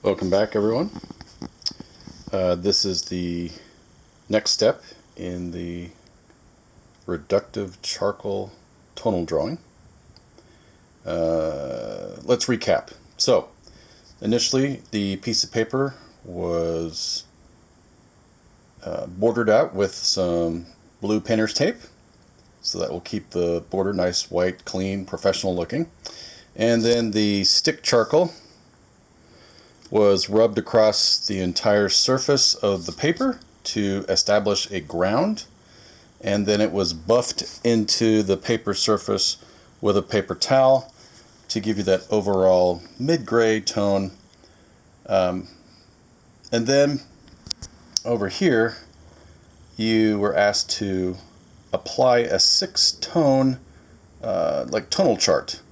Welcome back, everyone. This is the next step in the reductive charcoal tonal drawing. Let's recap. So, initially, the piece of paper was bordered out with some blue painter's tape, so that will keep the border nice, white, clean, professional looking. And then the stick charcoal was rubbed across the entire surface of the paper to establish a ground, and then it was buffed into the paper surface with a paper towel to give you that overall mid-gray tone. And then over here you were asked to apply a 6-tone like tonal chart.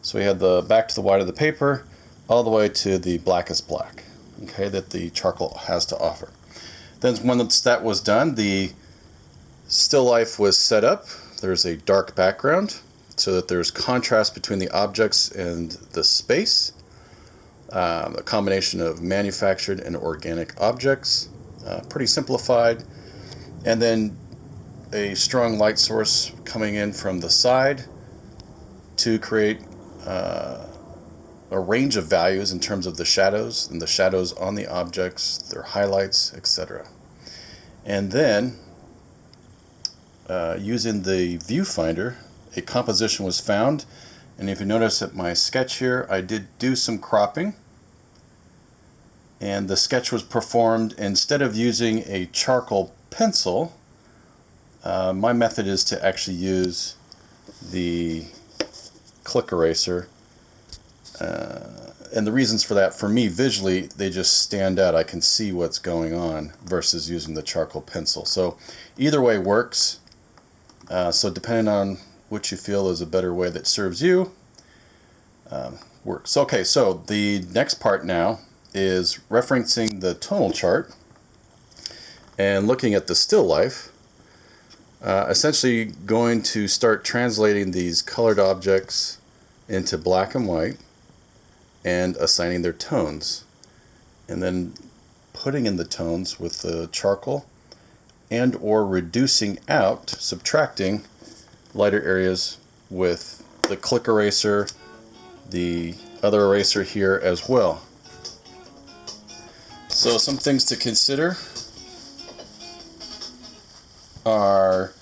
So we had the back to the white of the paper all the way to the blackest black, okay, that the charcoal has to offer. Then when that was done, the still life was set up. There's a dark background so that there's contrast between the objects and the space. A combination of manufactured and organic objects, pretty simplified. And then a strong light source coming in from the side to create a range of values in terms of the shadows and the shadows on the objects, their highlights, etc. And then using the viewfinder, a composition was found. And if you notice at my sketch here, I did do some cropping, and the sketch was performed instead of using a charcoal pencil. My method is to actually use the click eraser. And the reasons for that, for me visually, they just stand out. I can see what's going on versus using the charcoal pencil. So either way works. So depending on which you feel is a better way that serves you, works. Okay, so the next part now is referencing the tonal chart and looking at the still life. Essentially going to start translating these colored objects into black and white and assigning their tones, and then putting in the tones with the charcoal and or reducing out, subtracting lighter areas with the click eraser, the other eraser here as well. So some things to consider are,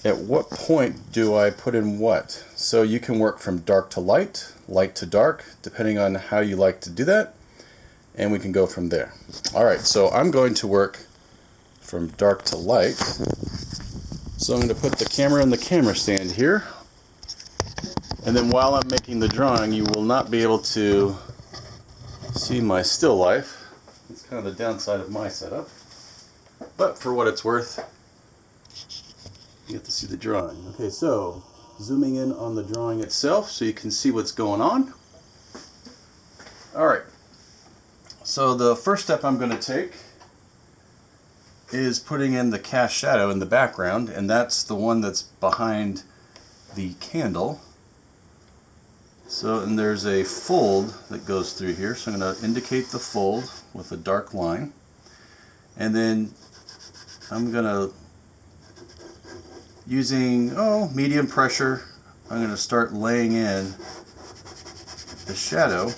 at what point do I put in what? So you can work from dark to light, light to dark, depending on how you like to do that, and we can go from there. Alright, so I'm going to work from dark to light. So I'm going to put the camera in the camera stand here, and then while I'm making the drawing, you will not be able to see my still life. It's kind of the downside of my setup, but for what it's worth, you get to see the drawing. Okay, so zooming in on the drawing itself so you can see what's going on. Alright, so the first step I'm going to take is putting in the cast shadow in the background, and that's the one that's behind the candle. So, and there's a fold that goes through here, so I'm going to indicate the fold with a dark line, and then I'm going to, using medium pressure, I'm going to start laying in the shadow,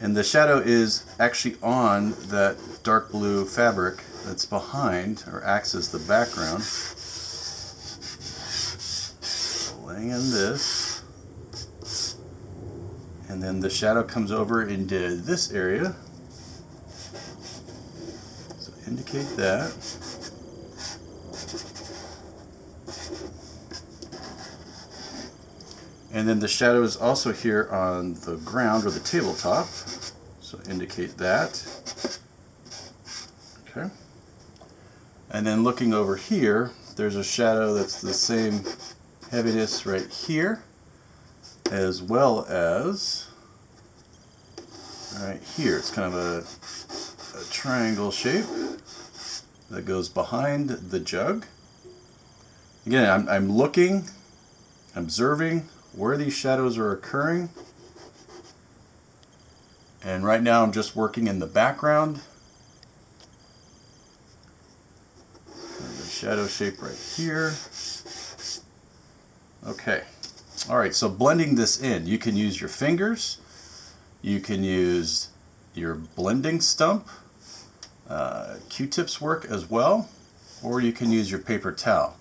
and the shadow is actually on that dark blue fabric that's behind or acts as the background. So laying in this, and then the shadow comes over into this area, so indicate that. And then the shadow is also here on the ground or the tabletop, so indicate that. Okay. And then looking over here, there's a shadow that's the same heaviness right here, as well as right here. It's kind of a triangle shape that goes behind the jug. Again, I'm looking, observing where these shadows are occurring, And right now I'm just working in the background. There's a shadow shape right here. Okay. Alright, so blending this in, you can use your fingers, you can use your blending stump, Q-tips work as well, or you can use your paper towel.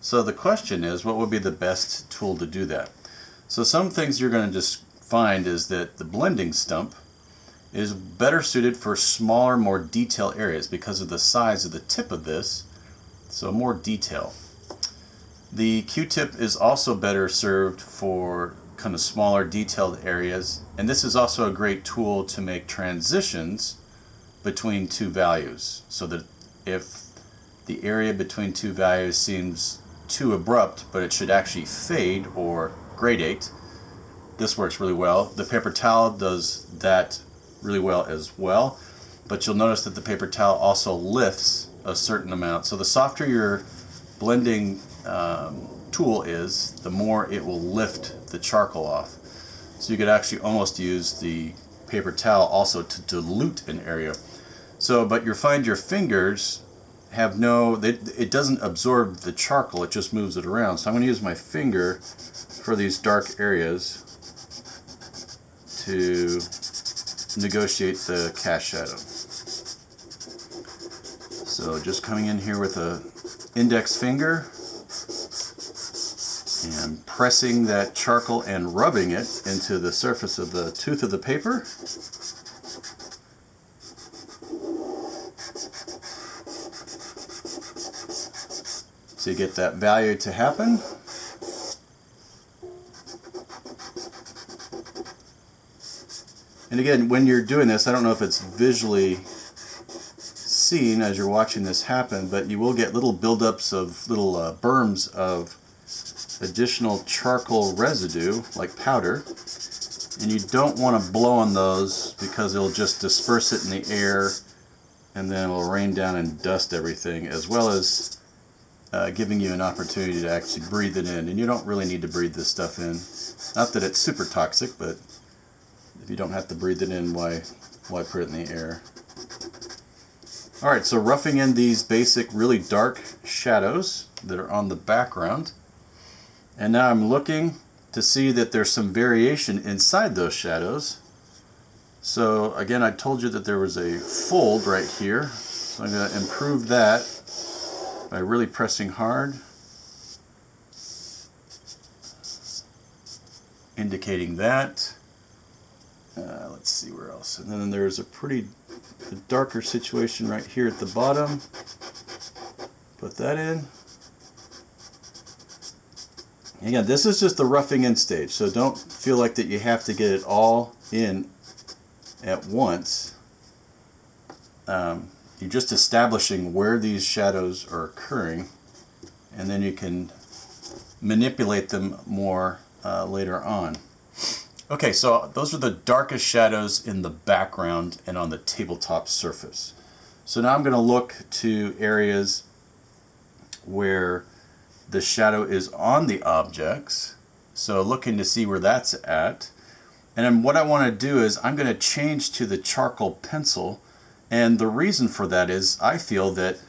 So the question is, what would be the best tool to do that? So some things you're going to just find is that the blending stump is better suited for smaller, more detailed areas because of the size of the tip of this, so more detail. The Q-tip is also better served for kind of smaller, detailed areas, and this is also a great tool to make transitions between two values, so that if the area between two values seems too abrupt, but it should actually fade or gradate, this works really well. The paper towel does that really well as well, but you'll notice that the paper towel also lifts a certain amount. So the softer your blending tool is, the more it will lift the charcoal off. So you could actually almost use the paper towel also to dilute an area. So, but you'll find your fingers have it doesn't absorb the charcoal, it just moves it around. So I'm going to use my finger for these dark areas to negotiate the cast shadow. So just coming in here with a index finger and pressing that charcoal and rubbing it into the surface of the tooth of the paper. So you get that value to happen. And again, when you're doing this, I don't know if it's visually seen as you're watching this happen, but you will get little buildups of little berms of additional charcoal residue, like powder. And you don't want to blow on those because it'll just disperse it in the air and then it'll rain down and dust everything, as well as giving you an opportunity to actually breathe it in. And you don't really need to breathe this stuff in. Not that it's super toxic, but if you don't have to breathe it in, why put it in the air? Alright, so roughing in these basic, really dark shadows that are on the background. And now I'm looking to see that there's some variation inside those shadows. So again, I told you that there was a fold right here. So I'm going to improve that by really pressing hard, indicating that. Let's see where else. And then there's a darker situation right here at the bottom. Put that in. Again, this is just the roughing in stage, so don't feel like that you have to get it all in at once. You're just establishing where these shadows are occurring, and then you can manipulate them more later on. Okay, so those are the darkest shadows in the background and on the tabletop surface. So now I'm going to look to areas where the shadow is on the objects, so looking to see where that's at. And then what I want to do is I'm going to change to the charcoal pencil, and the reason for that is I feel that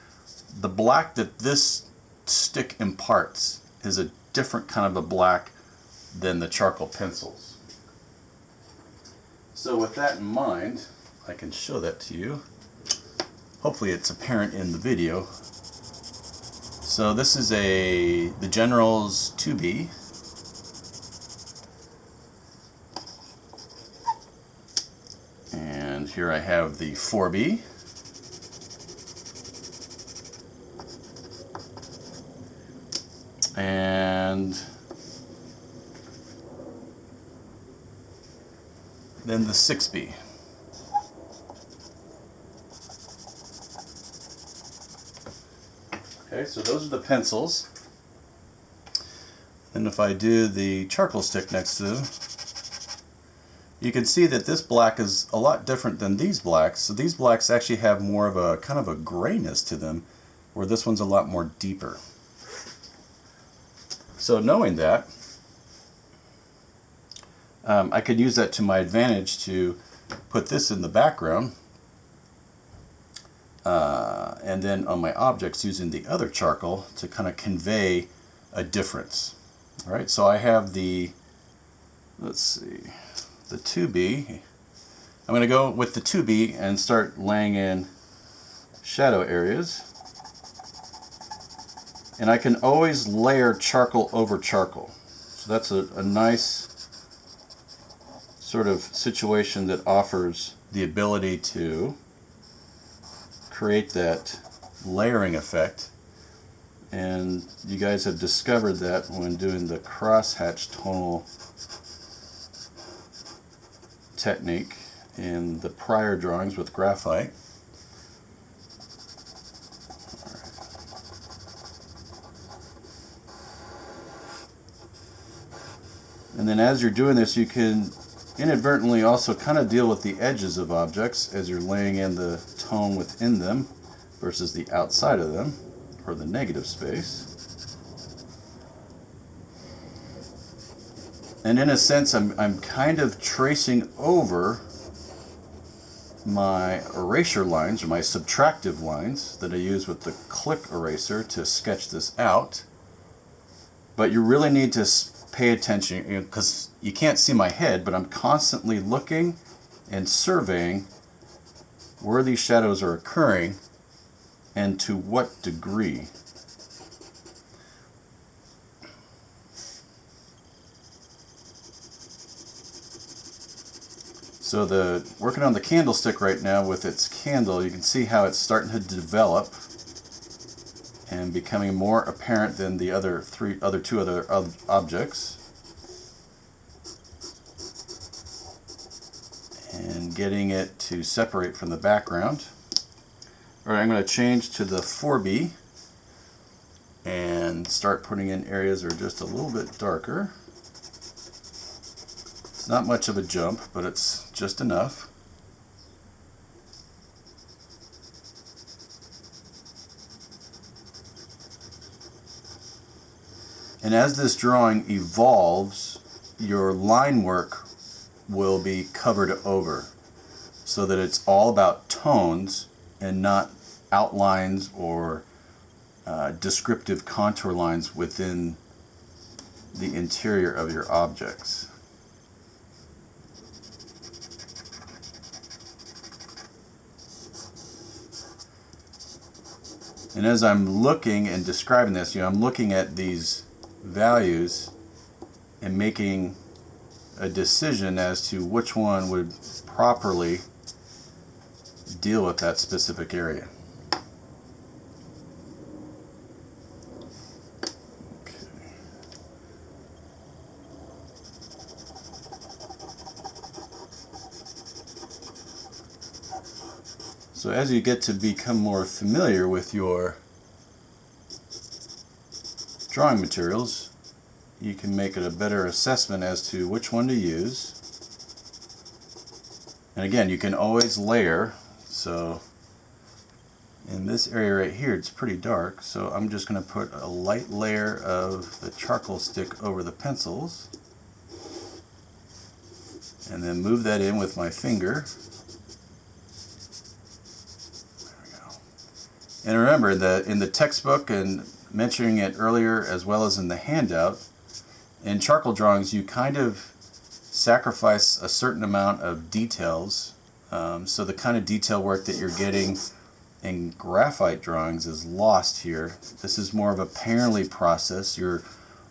the black that this stick imparts is a different kind of a black than the charcoal pencils. So with that in mind, I can show that to you. Hopefully it's apparent in the video. So this is the General's 2B. And here I have the 4B. And then the 6B. Okay, so those are the pencils. And if I do the charcoal stick next to them, you can see that this black is a lot different than these blacks. So these blacks actually have more of a kind of a grayness to them, where this one's a lot more deeper. So knowing that, I could use that to my advantage to put this in the background, and then on my objects using the other charcoal to kind of convey a difference. All right, so I have the, let's see, the 2B. I'm going to go with the 2B and start laying in shadow areas. And I can always layer charcoal over charcoal. So that's a nice sort of situation that offers the ability to create that layering effect. And you guys have discovered that when doing the crosshatch tonal technique in the prior drawings with graphite. And then as you're doing this, you can inadvertently also kind of deal with the edges of objects as you're laying in the tone within them versus the outside of them, or the negative space. And in a sense, I'm kind of tracing over my erasure lines, or my subtractive lines that I use with the click eraser to sketch this out. But you really need to pay attention, because you can't see my head, but I'm constantly looking and surveying where these shadows are occurring and to what degree. So working on the candlestick right now with its candle, you can see how it's starting to develop and becoming more apparent than the other two other objects. And getting it to separate from the background. Alright, I'm going to change to the 4B and start putting in areas that are just a little bit darker. It's not much of a jump, but it's just enough. And as this drawing evolves, your line work will be covered over, so that it's all about tones and not outlines or descriptive contour lines within the interior of your objects. And as I'm looking and describing this, I'm looking at these values and making a decision as to which one would properly deal with that specific area. Okay. So as you get to become more familiar with your drawing materials, you can make it a better assessment as to which one to use. And again, you can always layer. So in this area right here, it's pretty dark, so I'm just going to put a light layer of the charcoal stick over the pencils and then move that in with my finger. There we go. And remember that in the textbook, and mentioning it earlier as well as in the handout, in charcoal drawings you kind of sacrifice a certain amount of details, so the kind of detail work that you're getting in graphite drawings is lost here. This is more of a painterly process. You're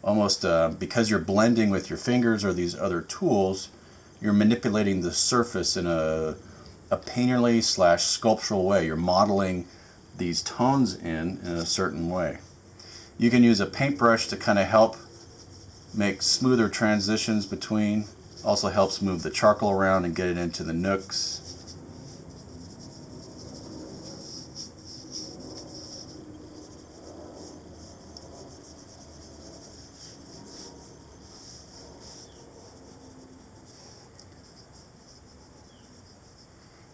almost, because you're blending with your fingers or these other tools, you're manipulating the surface in a painterly / sculptural way. You're modeling these tones in a certain way. You can use a paintbrush to kind of help make smoother transitions between. Also helps move the charcoal around and get it into the nooks.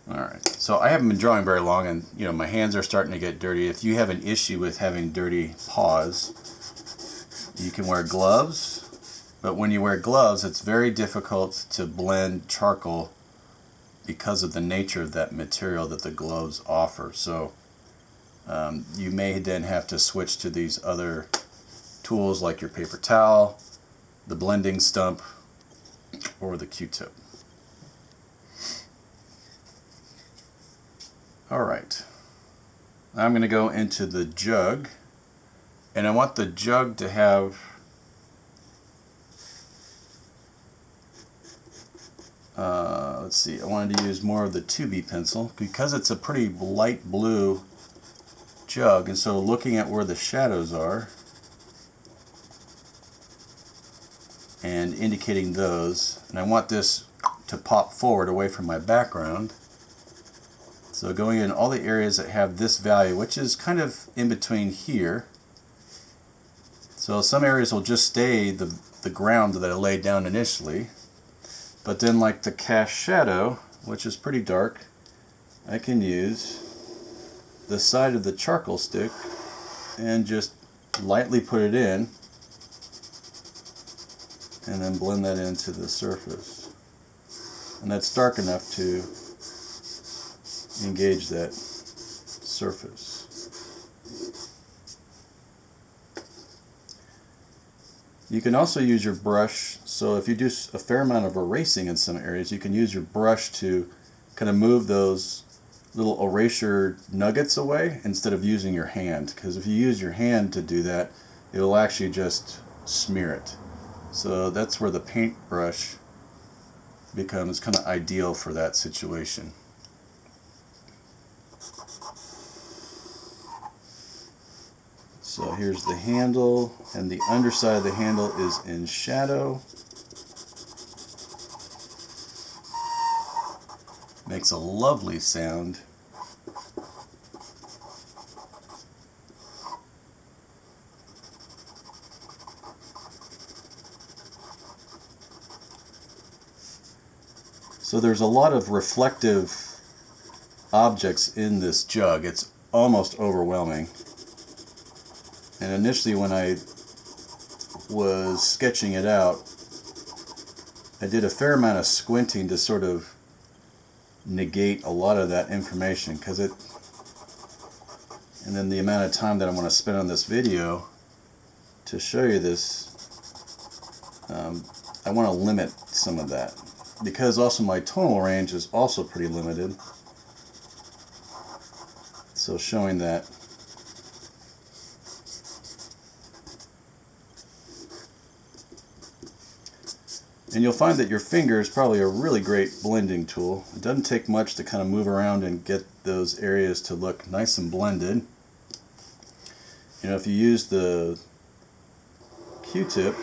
Alright, so I haven't been drawing very long, and my hands are starting to get dirty. If you have an issue with having dirty paws, you can wear gloves, but when you wear gloves, it's very difficult to blend charcoal because of the nature of that material that the gloves offer. So you may then have to switch to these other tools like your paper towel, the blending stump, or the Q-tip. Alright, I'm going to go into the jug, and I want the jug to have let's see, I wanted to use more of the 2B pencil because it's a pretty light blue jug, and so looking at where the shadows are and indicating those, and I want this to pop forward away from my background. So going in all the areas that have this value, which is kind of in between here. So some areas will just stay the ground that I laid down initially. But then like the cast shadow, which is pretty dark, I can use the side of the charcoal stick and just lightly put it in and then blend that into the surface. And that's dark enough to engage that surface. You can also use your brush, so if you do a fair amount of erasing in some areas, you can use your brush to kind of move those little erasure nuggets away instead of using your hand, because if you use your hand to do that, it will actually just smear it. So that's where the paintbrush becomes kind of ideal for that situation. So here's the handle, and the underside of the handle is in shadow. Makes a lovely sound. So there's a lot of reflective objects in this jug. It's almost overwhelming. And initially when I was sketching it out, I did a fair amount of squinting to sort of negate a lot of that information, because it, and then the amount of time that I'm going to spend on this video to show you this, I want to limit some of that, because also my tonal range is also pretty limited. So showing that. And you'll find that your finger is probably a really great blending tool. It doesn't take much to kind of move around and get those areas to look nice and blended. You know, if you use the Q-tip,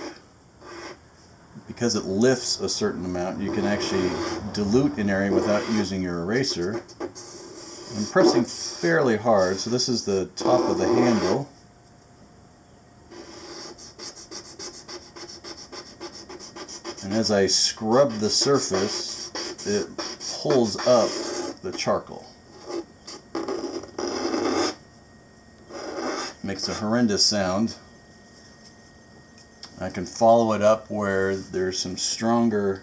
because it lifts a certain amount, you can actually dilute an area without using your eraser. I'm pressing fairly hard, so this is the top of the handle. And as I scrub the surface, it pulls up the charcoal. Makes a horrendous sound. I can follow it up where there's some stronger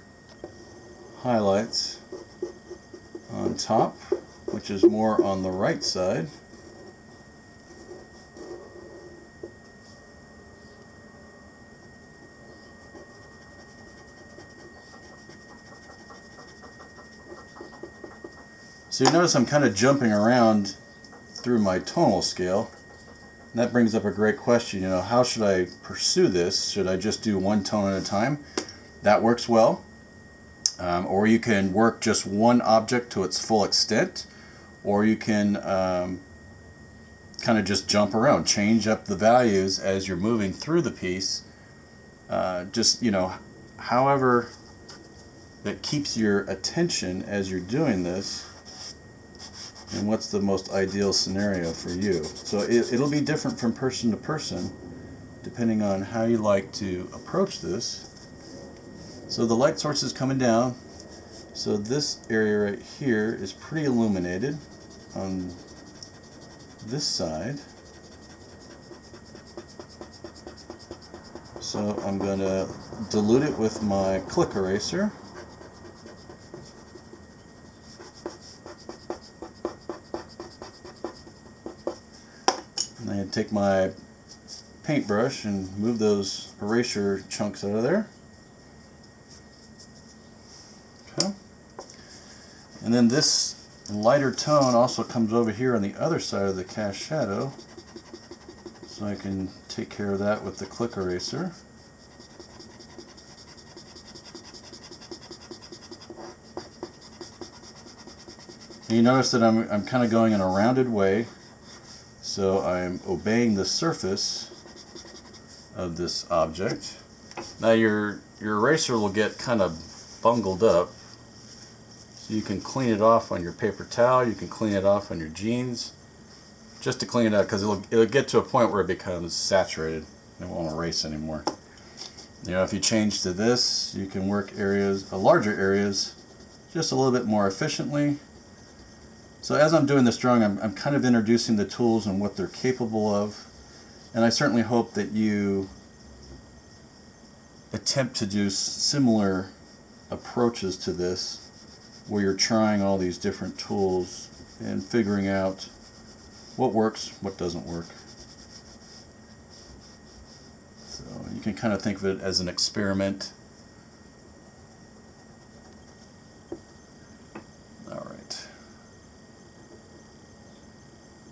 highlights on top, which is more on the right side. So you notice I'm kind of jumping around through my tonal scale. And that brings up a great question, you know, how should I pursue this? Should I just do one tone at a time? That works well. Or you can work just one object to its full extent, or you can kind of just jump around, change up the values as you're moving through the piece. Just, you know, however that keeps your attention as you're doing this, and what's the most ideal scenario for you. So it'll be different from person to person, depending on how you like to approach this. So the light source is coming down. So this area right here is pretty illuminated on this side. So I'm going to dilute it with my click eraser. I take my paintbrush and move those eraser chunks out of there. Okay. And then this lighter tone also comes over here on the other side of the cast shadow, so I can take care of that with the click eraser. And you notice that I'm kind of going in a rounded way, so I'm obeying the surface of this object. Now your eraser will get kind of bungled up, so you can clean it off on your paper towel, you can clean it off on your jeans, just to clean it out, because it'll get to a point where it becomes saturated and it won't erase anymore. You know, if you change to this, you can work larger areas just a little bit more efficiently. So as I'm doing this drawing, I'm kind of introducing the tools and what they're capable of, and I certainly hope that you attempt to do similar approaches to this, where you're trying all these different tools and figuring out what works, what doesn't work. So you can kind of think of it as an experiment. Alright.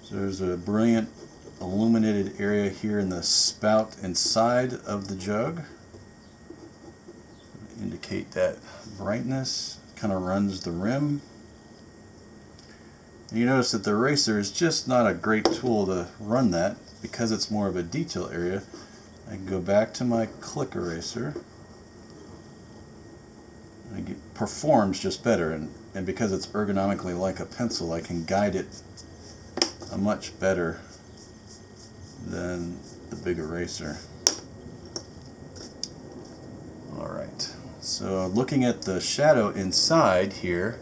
So there's a brilliant illuminated area here in the spout inside of the jug. Indicate that brightness kind of runs the rim. And you notice that the eraser is just not a great tool to run that, because it's more of a detail area. I can go back to my click eraser. And it performs just better, and because it's ergonomically like a pencil, I can guide it much better than the big eraser. Alright, so looking at the shadow inside here,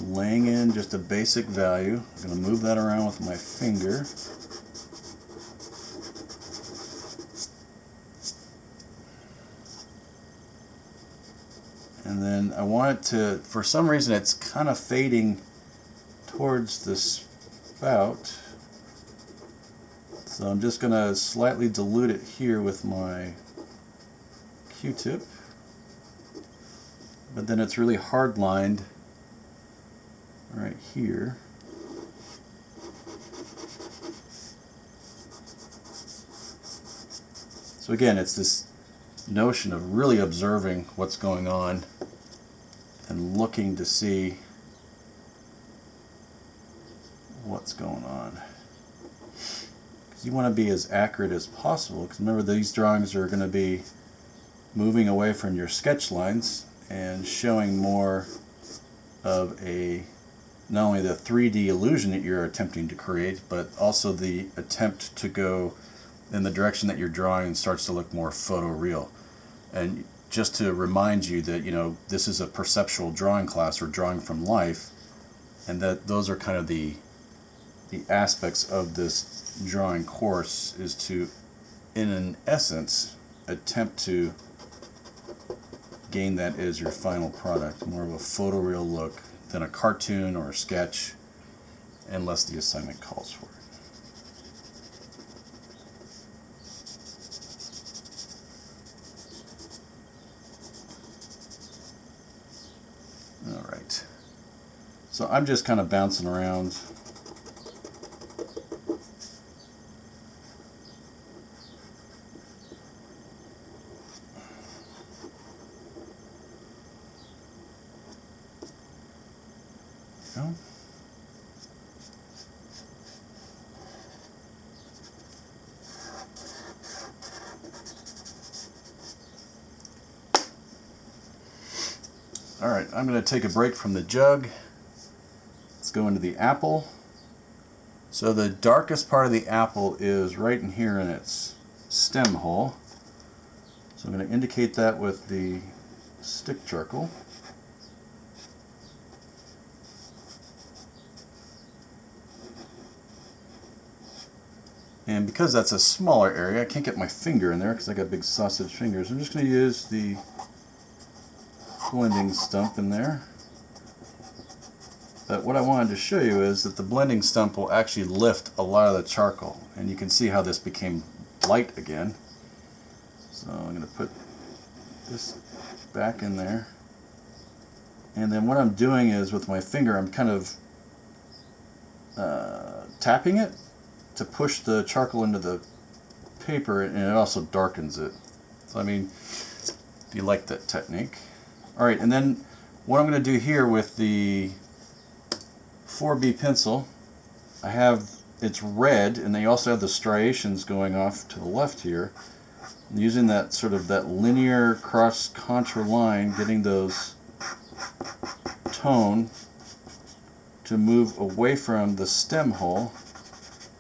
laying in just a basic value. I'm going to move that around with my finger. And then I want it to, for some reason it's kind of fading towards the spout. So I'm just going to slightly dilute it here with my Q-tip. But then it's really hard lined right here. So again, it's this notion of really observing what's going on and looking to see what's going on. Because you want to be as accurate as possible, because remember, these drawings are going to be moving away from your sketch lines and showing more of a, not only the 3D illusion that you're attempting to create, but also the attempt to go in the direction that you're drawing starts to look more photoreal. And just to remind you that, you know, this is a perceptual drawing class, or drawing from life, and that those are kind of the aspects of this drawing course, is to, in an essence, attempt to gain that as your final product, more of a photoreal look than a cartoon or a sketch, unless the assignment calls for it. Alright, so I'm just kind of bouncing around. Go. Alright, I'm going to take a break from the jug. Let's go into the apple. So the darkest part of the apple is right in here in its stem hole. So I'm going to indicate that with the stick charcoal. And because that's a smaller area, I can't get my finger in there because I got big sausage fingers. I'm just going to use the blending stump in there. But what I wanted to show you is that the blending stump will actually lift a lot of the charcoal. And you can see how this became light again. So I'm going to put this back in there. And then what I'm doing is with my finger, I'm kind of tapping it to push the charcoal into the paper, and it also darkens it. So I mean, if you like that technique. Alright, and then what I'm going to do here with the 4B pencil, I have, it's red, and they also have the striations going off to the left here. I'm using that sort of that linear cross contour line, getting those tone to move away from the stem hole,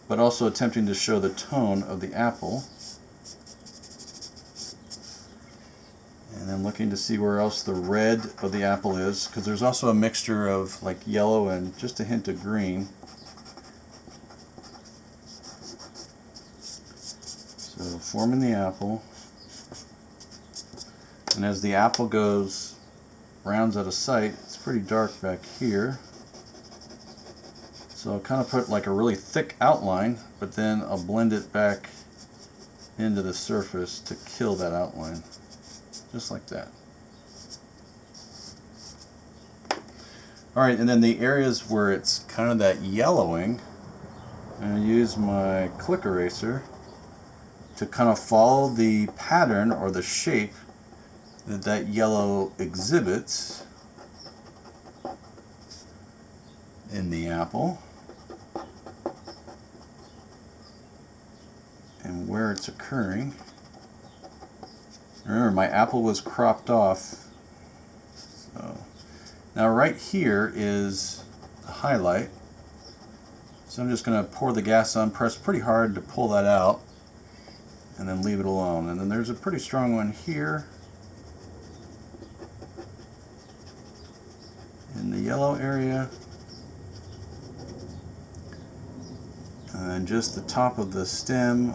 but also attempting to show the tone of the apple. And then looking to see where else the red of the apple is, because there's also a mixture of like yellow and just a hint of green. So forming the apple, and as the apple rounds out of sight, it's pretty dark back here. So I'll kind of put like a really thick outline, but then I'll blend it back into the surface to kill that outline. Just like that. Alright, and then the areas where it's kind of that yellowing, I'm going to use my click eraser to kind of follow the pattern or the shape that that yellow exhibits in the apple and where it's occurring. Remember, my apple was cropped off. So now right here is the highlight. So I'm just going to pour the gas on, press pretty hard to pull that out, and then leave it alone. And then there's a pretty strong one here in the yellow area. And then just the top of the stem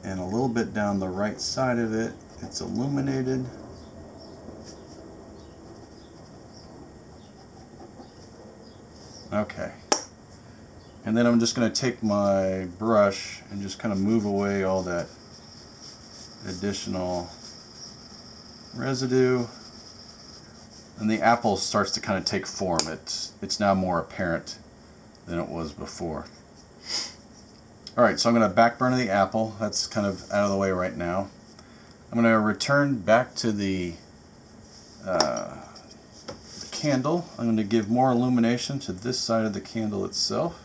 and a little bit down the right side of it. It's illuminated. Okay. And then I'm just going to take my brush and just kind of move away all that additional residue. And the apple starts to kind of take form. It's now more apparent than it was before. Alright, so I'm going to backburner the apple. That's kind of out of the way right now. I'm going to return back to the candle. I'm going to give more illumination to this side of the candle itself,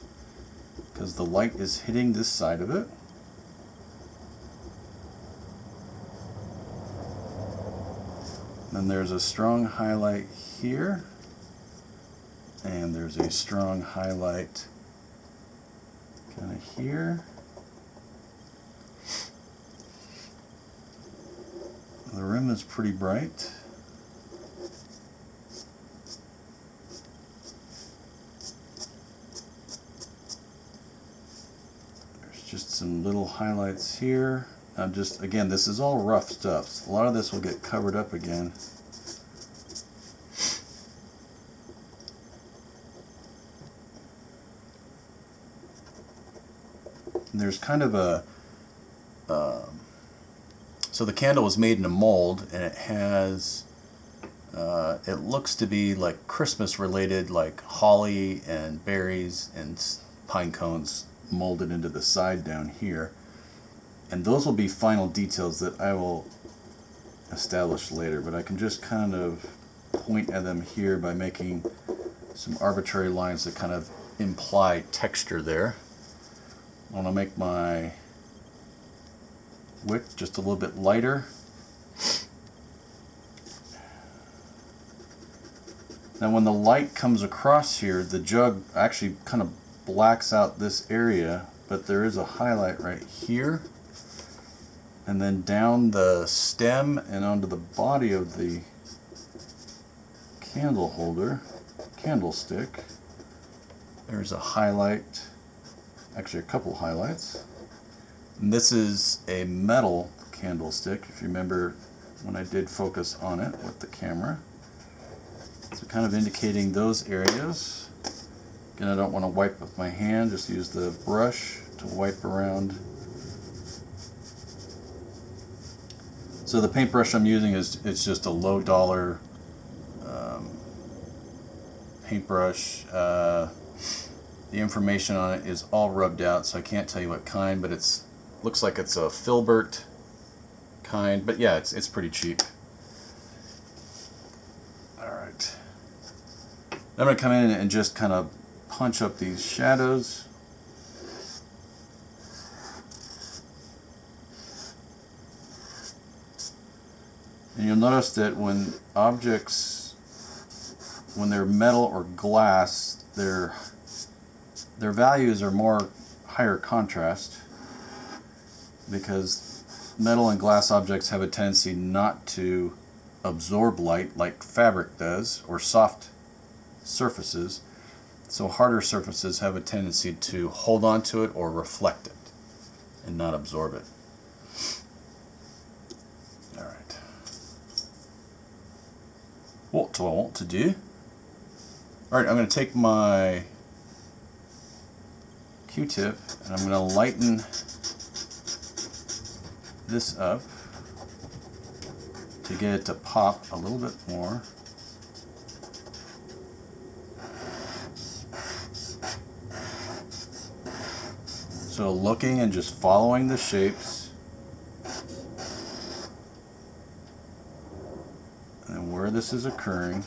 because the light is hitting this side of it. Then there's a strong highlight here, and there's a strong highlight kind of here. The rim is pretty bright. There's just some little highlights here. Now just, again, this is all rough stuff. A lot of this will get covered up again. And there's kind of a so the candle was made in a mold, and it has it looks to be like Christmas related, like holly and berries and pine cones molded into the side down here, and those will be final details that I will establish later, but I can just kind of point at them here by making some arbitrary lines that kind of imply texture there. I want to make my wick just a little bit lighter. Now when the light comes across here, the jug actually kind of blacks out this area, but there is a highlight right here. And then down the stem and onto the body of the candle holder, candlestick, there's a highlight, actually a couple highlights. And this is a metal candlestick, if you remember when I did focus on it with the camera. So kind of indicating those areas. Again, I don't want to wipe with my hand, just use the brush to wipe around. So the paintbrush I'm using it's just a low dollar paintbrush. The information on it is all rubbed out, so I can't tell you what kind, but it's looks like it's a filbert kind, but yeah, it's pretty cheap. Alright. I'm going to come in and just kind of punch up these shadows. And you'll notice that when objects, when they're metal or glass, their values are more higher contrast, because metal and glass objects have a tendency not to absorb light like fabric does, or soft surfaces. So harder surfaces have a tendency to hold on to it or reflect it and not absorb it. Alright. What do I want to do? Alright, I'm going to take my Q-tip and I'm going to lighten this up to get it to pop a little bit more. So looking and just following the shapes and where this is occurring.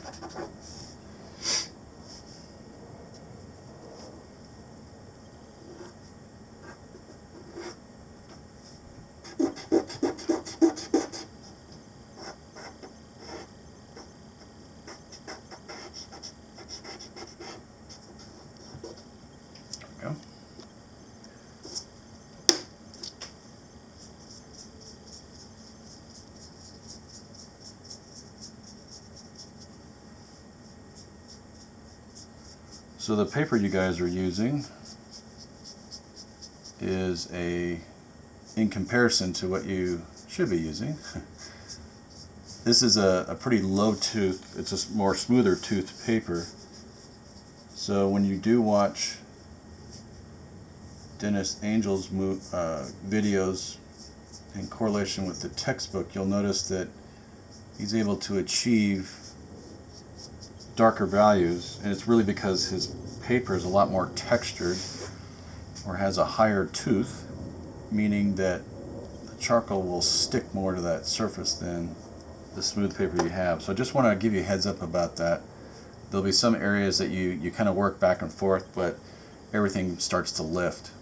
There we go. So the paper you guys are using is in comparison to what you should be using. This is a pretty low tooth, it's a more smoother toothed paper. So when you do watch Dennis Angel's videos in correlation with the textbook, you'll notice that he's able to achieve darker values, and it's really because his paper is a lot more textured or has a higher tooth, meaning that the charcoal will stick more to that surface than the smooth paper you have. So I just want to give you a heads up about that. There'll be some areas that you kind of work back and forth, but everything starts to lift.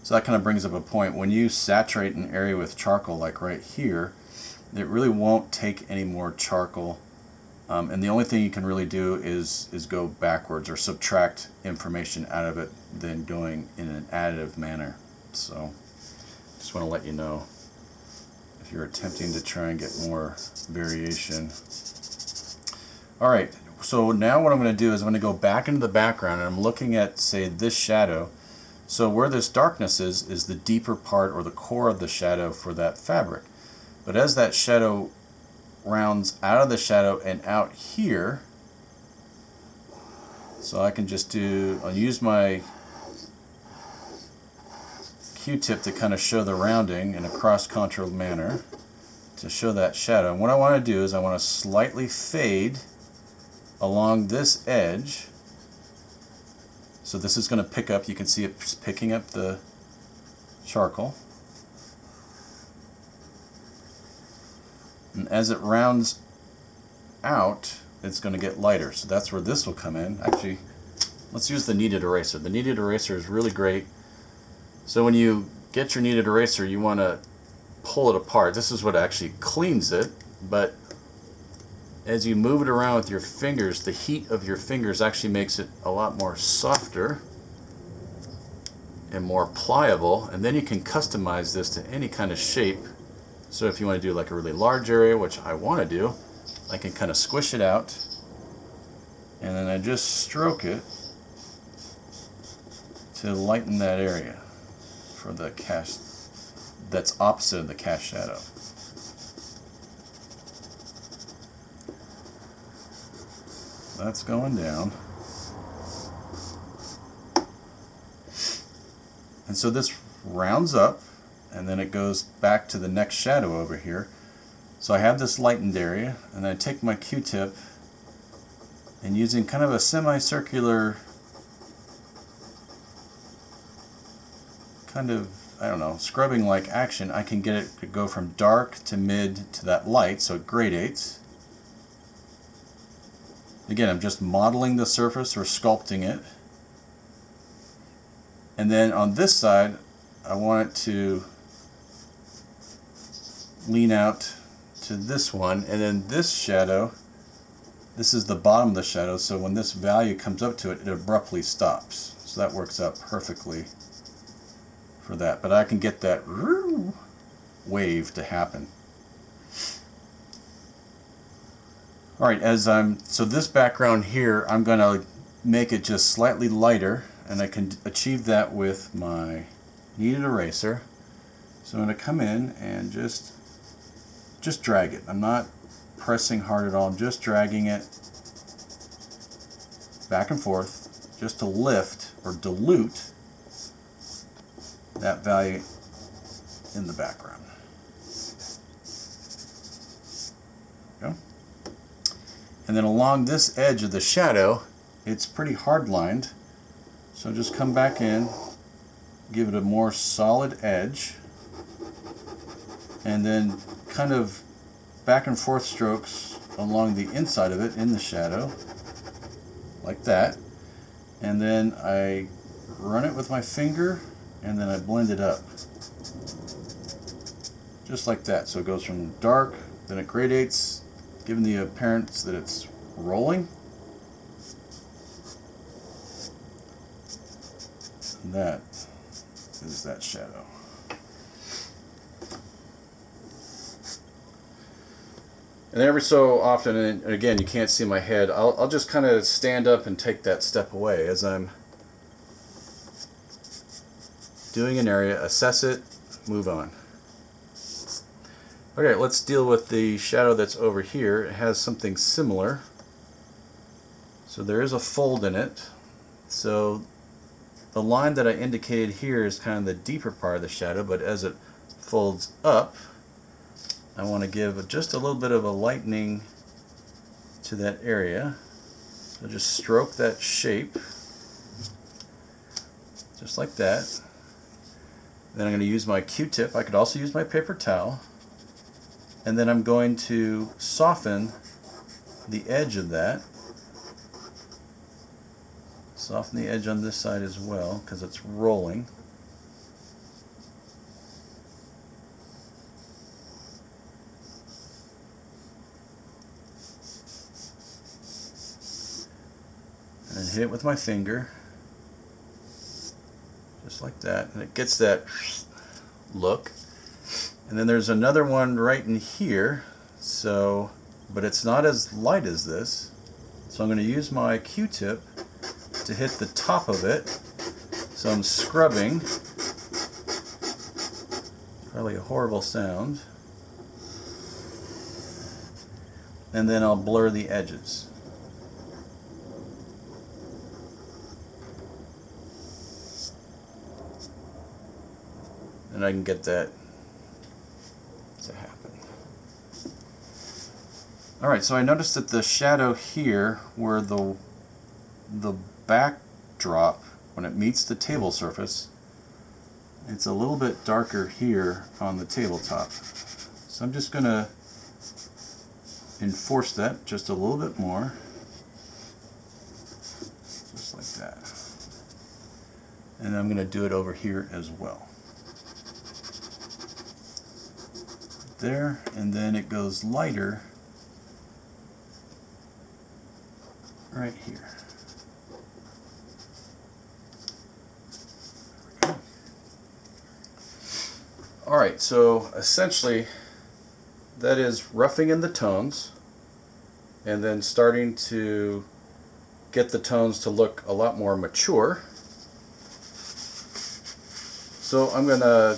So that kind of brings up a point. When you saturate an area with charcoal, like right here, it really won't take any more charcoal. And the only thing you can really do is go backwards or subtract information out of it than going in an additive manner. So just want to let you know if you're attempting to try and get more variation. Alright, so now what I'm going to do is I'm going to go back into the background and I'm looking at, say, this shadow. So where this darkness is the deeper part or the core of the shadow for that fabric. But as that shadow rounds out of the shadow and out here, so I can just I'll use my Q-tip to kind of show the rounding in a cross-contoured manner to show that shadow. And what I want to do is I want to slightly fade along this edge. So this is going to pick up, you can see it picking up the charcoal. And as it rounds out, it's going to get lighter. So that's where this will come in. Actually, let's use the Kneaded Eraser. The Kneaded Eraser is really great. So when you get your Kneaded Eraser, you want to pull it apart. This is what actually cleans it, but as you move it around with your fingers, the heat of your fingers actually makes it a lot more softer and more pliable, and then you can customize this to any kind of shape. So if you want to do like a really large area, which I want to do, I can kind of squish it out and then I just stroke it to lighten that area for the cast that's opposite of the cast shadow. That's going down. And so this rounds up, and then it goes back to the next shadow over here. So I have this lightened area, and I take my Q-tip, and using kind of a semicircular kind of, I don't know, scrubbing like action, I can get it to go from dark to mid to that light, so it gradates. Again, I'm just modeling the surface or sculpting it. And then on this side, I want it to lean out to this one, and then this shadow, this is the bottom of the shadow, so when this value comes up to it, it abruptly stops. So that works out perfectly for that. But I can get that wave to happen. Alright, so this background here, I'm going to make it just slightly lighter, and I can achieve that with my Kneaded Eraser. So I'm going to come in and just drag it. I'm not pressing hard at all, I'm just dragging it back and forth just to lift or dilute that value in the background. There we go. And then along this edge of the shadow, it's pretty hard lined. So just come back in, give it a more solid edge, and then kind of back and forth strokes along the inside of it in the shadow, like that. And then I run it with my finger, and then I blend it up. Just like that. So it goes from dark, then it gradates, giving the appearance that it's rolling. And that is that shadow. And every so often, and again, you can't see my head, I'll just kind of stand up and take that step away as I'm doing an area, assess it, move on. Okay, let's deal with the shadow that's over here. It has something similar. So there is a fold in it. So the line that I indicated here is kind of the deeper part of the shadow, but as it folds up, I want to give just a little bit of a lightening to that area. So just stroke that shape, just like that. Then I'm going to use my Q-tip. I could also use my paper towel. And then I'm going to soften the edge of that. Soften the edge on this side as well, because it's rolling. And hit it with my finger, just like that, and it gets that look. And then there's another one right in here, so, but it's not as light as this, so I'm going to use my Q-tip to hit the top of it. So I'm scrubbing, probably a horrible sound, and then I'll blur the edges. And I can get that to happen. Alright, so I noticed that the shadow here, where the backdrop, when it meets the table surface, it's a little bit darker here on the tabletop. So I'm just going to enforce that just a little bit more. Just like that. And I'm going to do it over here as well. There, and then it goes lighter right here. Alright, so essentially that is roughing in the tones and then starting to get the tones to look a lot more mature. So I'm going to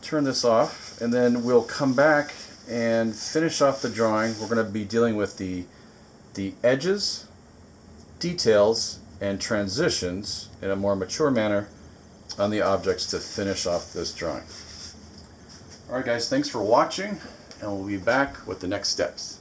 turn this off, and then we'll come back and finish off the drawing. We're going to be dealing with the edges, details, and transitions in a more mature manner on the objects to finish off this drawing. Alright guys, thanks for watching, and we'll be back with the next steps.